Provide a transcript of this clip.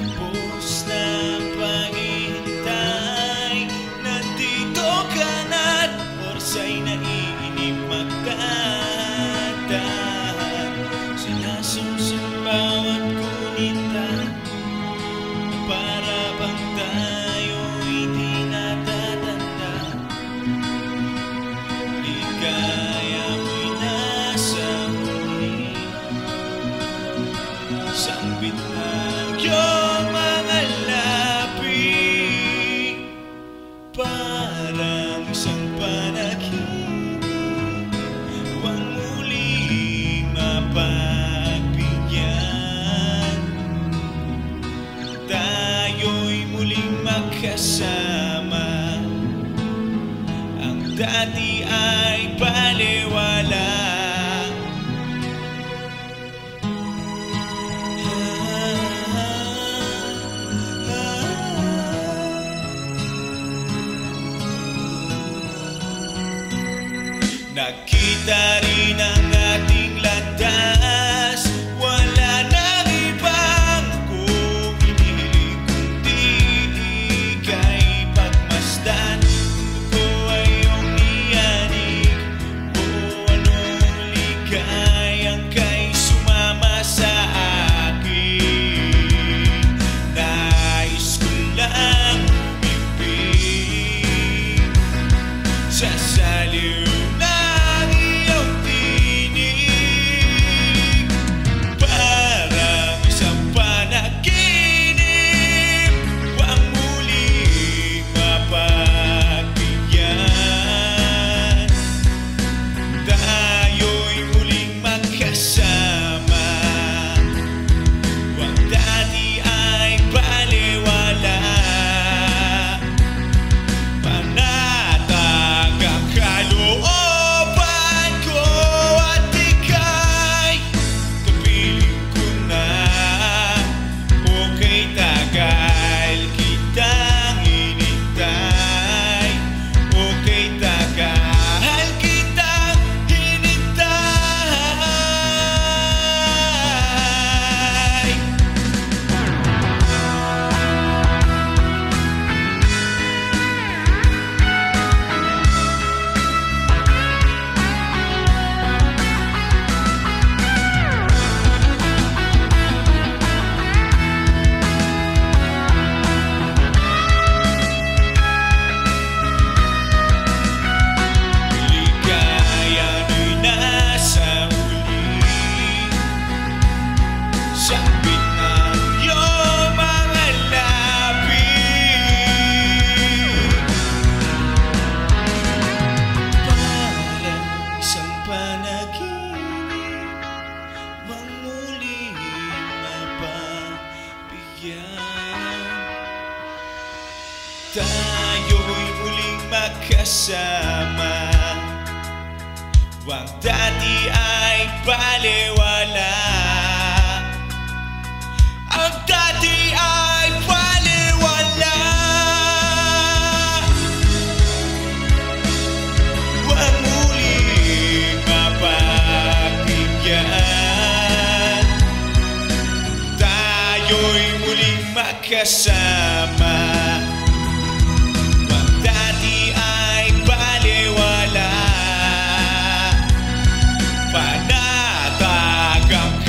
Tapos na ang paghihintay, nandito ka na't orsa'y naiinip magdadaan. Sinasumsum bawat kunita, para bang tayo'y di natatanda. Ligaya mo'y nasa huli, sambit ng iyong mga labi, parang isang panaginip, huwag muling mapagbigyan. Tayo'y muling magkasama, ang dati ay balewala. Nakita rin ang ating landas, wala nang ibang kung hindi kundi ika'y pagmasdan. Mundo ko ay iyong niyanig, o anong ligayang kay sumama sa akin. Nais ko lang umibig sa saliw ng iyong tinig, parang isang panaginip, huwag muling mapagbigyan. Tayo'y muling magkasama, ang dati ay balewala. Panatag ang kalooban ko at ika'y kapiling ko na. Okay, tagal kitang hinintay, okay, tagal kitang hinintay. Ligaya mo'y nasa huli, sambit ng iyong mga labi, parang isang panaginip, huwag muling mapagbigyan. Tayo'y muling magkasama, ang dati ay balewala. Ang dati ay balewala. Huwag muling mapagbigyan. Tayo'y muling magkasama, ang dati ay balewala. Panatag ang